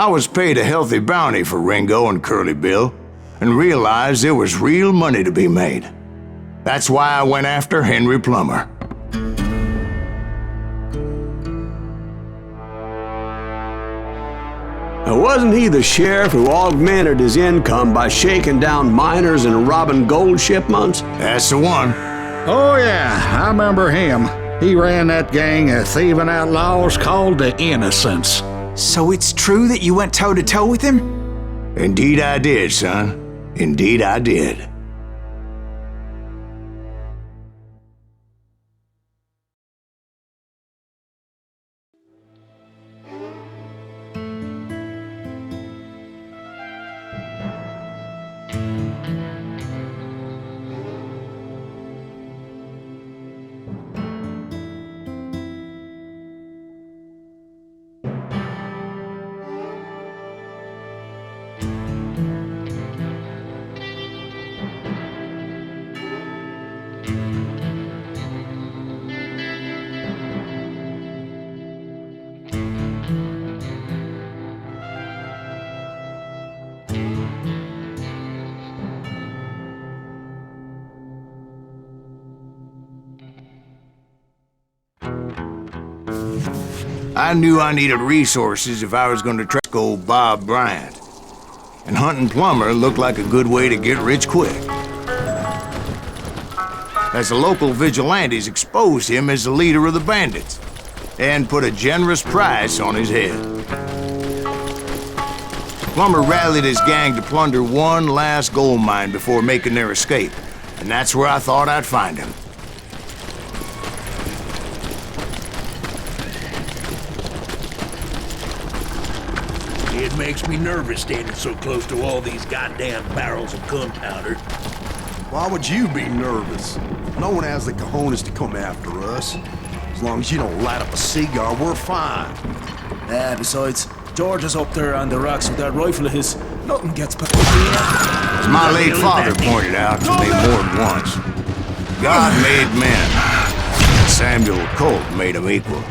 I was paid a healthy bounty for Ringo and Curly Bill, and realized there was real money to be made. That's why I went after Henry Plummer. Now, wasn't he the sheriff who augmented his income by shaking down miners and robbing gold shipments? That's the one. Oh yeah, I remember him. He ran that gang of thieving outlaws called the Innocents. So it's true that you went toe-to-toe with him? Indeed I did, son. Indeed I did. I knew I needed resources if I was going to track old Bob Bryant. And hunting Plummer looked like a good way to get rich quick. As the local vigilantes exposed him as the leader of the bandits, and put a generous price on his head. Plummer rallied his gang to plunder one last gold mine before making their escape, and that's where I thought I'd find him. It makes me nervous standing so close to all these goddamn barrels of gunpowder. Why would you be nervous? No one has the cojones to come after us. As long as you don't light up a cigar, we're fine. Besides, George is up there on the rocks with that rifle of his. Nothing gets past. As my late father pointed out to me more than once, God made men, and Samuel Colt made them equal.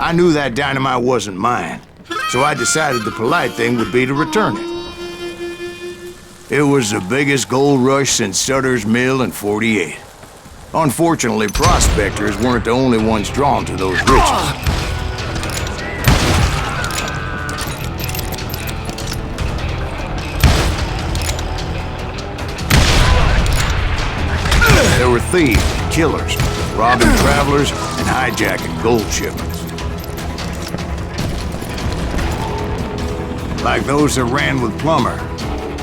I knew that dynamite wasn't mine, so I decided the polite thing would be to return it. It was the biggest gold rush since Sutter's Mill in '48. Unfortunately, prospectors weren't the only ones drawn to those riches. There were thieves and killers, robbing travelers and hijacking gold shipments. Like those that ran with Plummer.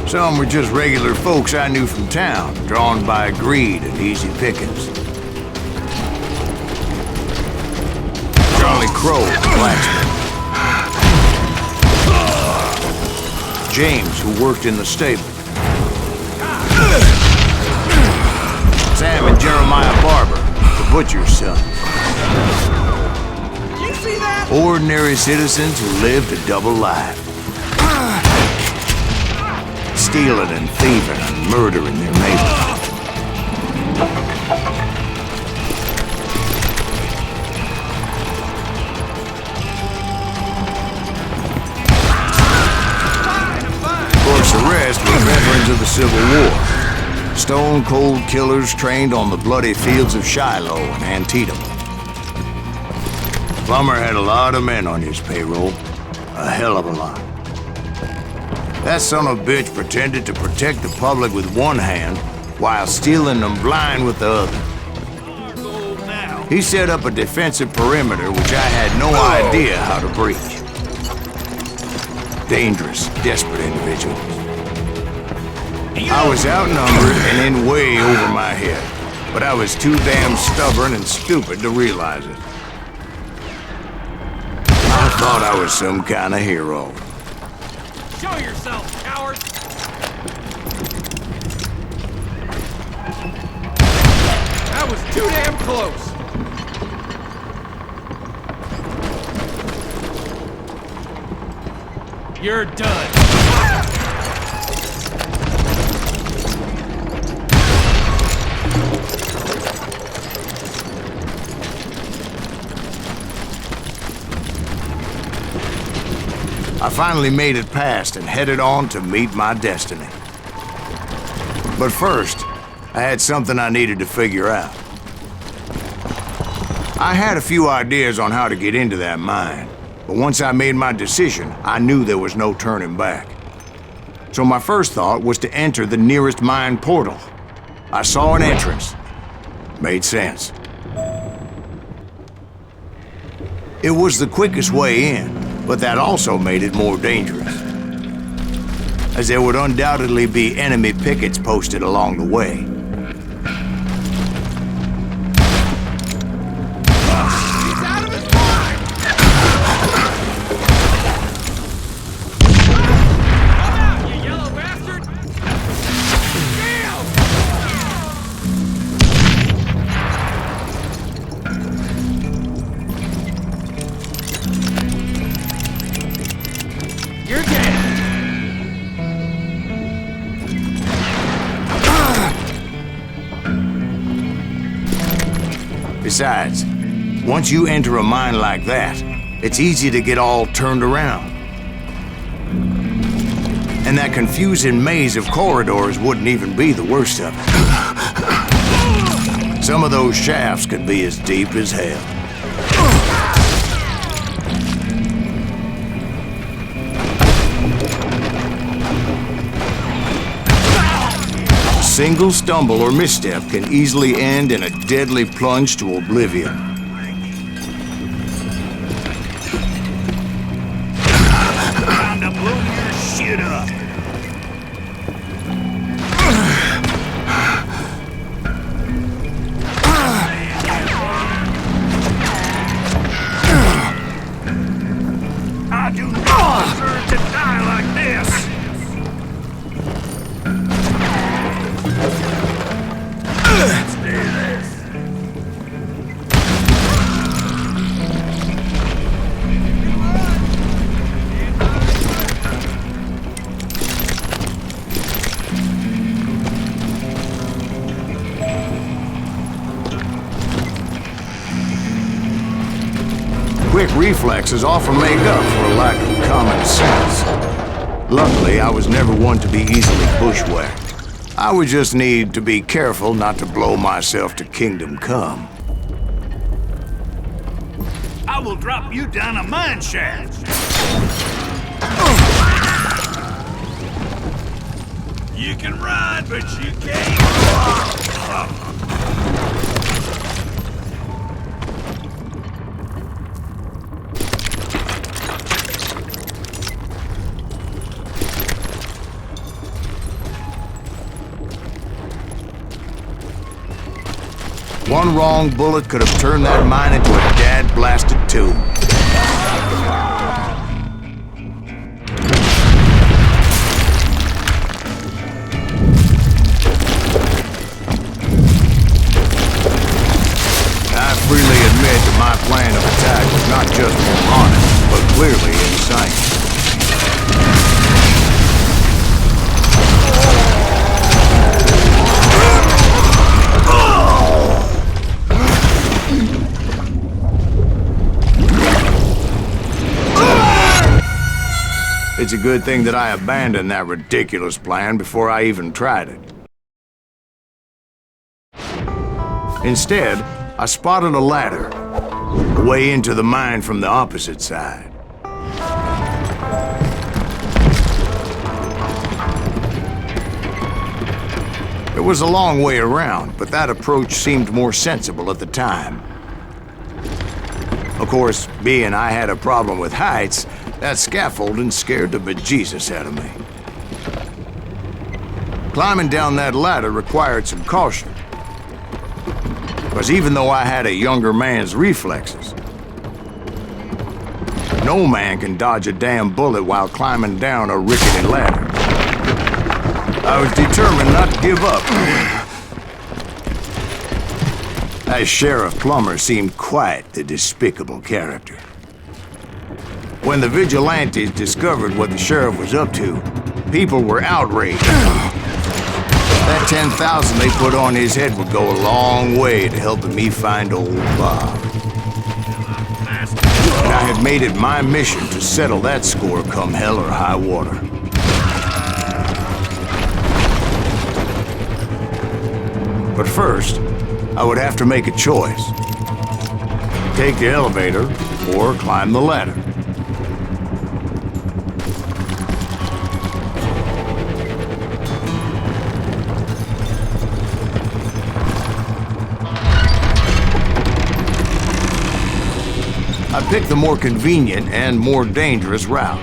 Some were just regular folks I knew from town, drawn by greed and easy pickings. Charlie Crow, the blacksmith. James, who worked in the stable. Sam and Jeremiah Barber, the butcher's son. You see that? Ordinary citizens who lived a double life. Stealing and thieving and murdering their neighbors. Of course, the rest were veterans of the Civil War. Stone-cold killers trained on the bloody fields of Shiloh and Antietam. Plummer had a lot of men on his payroll. A hell of a lot. That son of a bitch pretended to protect the public with one hand while stealing them blind with the other. He set up a defensive perimeter which I had no idea how to breach. Dangerous, desperate individuals. I was outnumbered and in way over my head, but I was too damn stubborn and stupid to realize it. I thought I was some kind of hero. Show yourself, coward! That was too damn close! You're done. I finally made it past and headed on to meet my destiny. But first, I had something I needed to figure out. I had a few ideas on how to get into that mine, but once I made my decision, I knew there was no turning back. So my first thought was to enter the nearest mine portal. I saw an entrance. Made sense. It was the quickest way in, but that also made it more dangerous, as there would undoubtedly be enemy pickets posted along the way. He's out of his mind! Come out, you yellow bastard! Damn! You're dead! Besides, once you enter a mine like that, it's easy to get all turned around. And that confusing maze of corridors wouldn't even be the worst of it. Some of those shafts could be as deep as hell. A single stumble or misstep can easily end in a deadly plunge to oblivion. Time to blow your shit up. I do not deserve to die like this. Let's do this. Quick reflexes often make up for a lack of common sense. Luckily, I was never one to be easily bushwhacked. I would just need to be careful not to blow myself to kingdom come. I will drop you down a mine shaft. You can run, but you can't walk. One wrong bullet could have turned that mine into a dad-blasted tomb. I freely admit that my plan of attack was not just honest, but clearly insane. It's a good thing that I abandoned that ridiculous plan before I even tried it. Instead, I spotted a ladder, a way into the mine from the opposite side. It was a long way around, but that approach seemed more sensible at the time. Of course, being I had a problem with heights, that scaffolding scared the bejesus out of me. Climbing down that ladder required some caution. Because even though I had a younger man's reflexes, no man can dodge a damn bullet while climbing down a rickety ladder. I was determined not to give up. That Sheriff Plummer seemed quite the despicable character. When the vigilantes discovered what the sheriff was up to, people were outraged. That 10,000 they put on his head would go a long way to helping me find old Bob. And I had made it my mission to settle that score come hell or high water. But first, I would have to make a choice. Take the elevator or climb the ladder. I picked the more convenient and more dangerous route.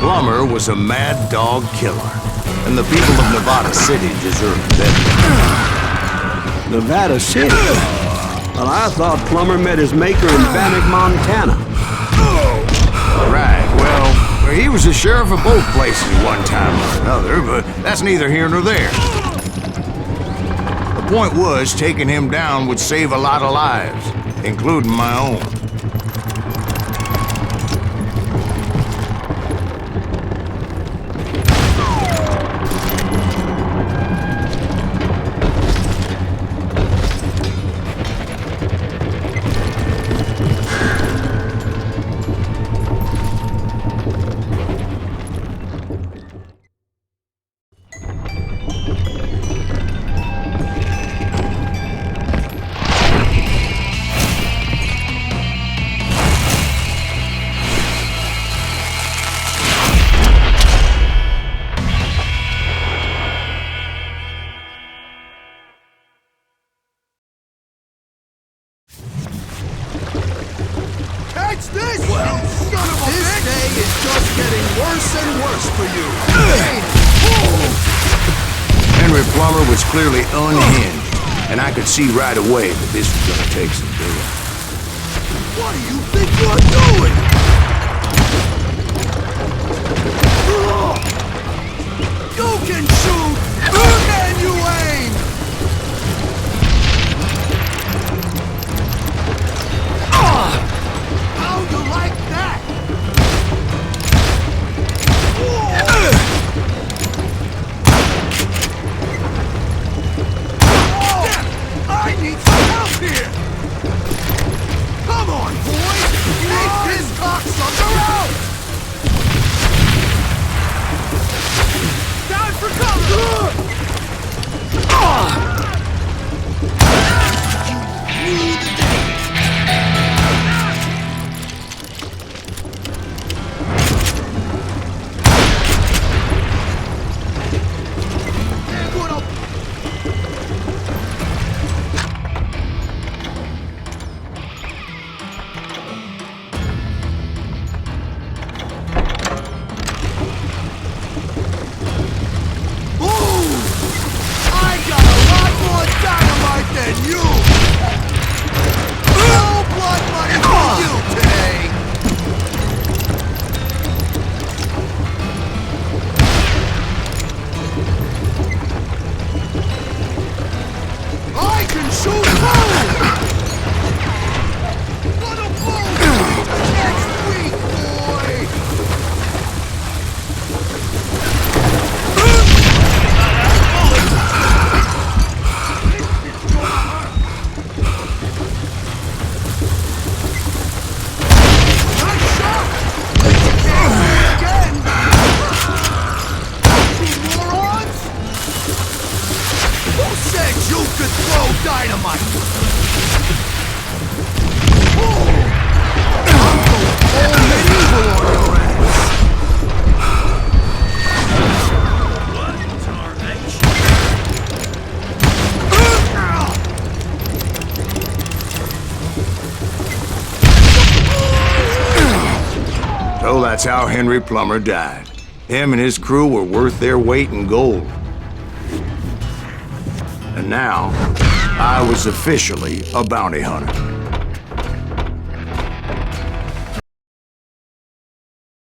Plummer was a mad dog killer, and the people of Nevada City deserved better. Nevada City? Well, I thought Plummer met his maker in Bannock, Montana. Right, well, he was the sheriff of both places one time or another, but that's neither here nor there. The point was, taking him down would save a lot of lives, including my own. This day is just getting worse and worse for you. Henry Plummer was clearly unhinged, and I could see right away that this was gonna take some doing. What do you think you're doing? You can shoot! Can you aim? How you like that? I need some help here! Come on, boys! Take this cocksucker out! Down for cover! So that's how Henry Plummer died. Him and his crew were worth their weight in gold. And now, I was officially a bounty hunter.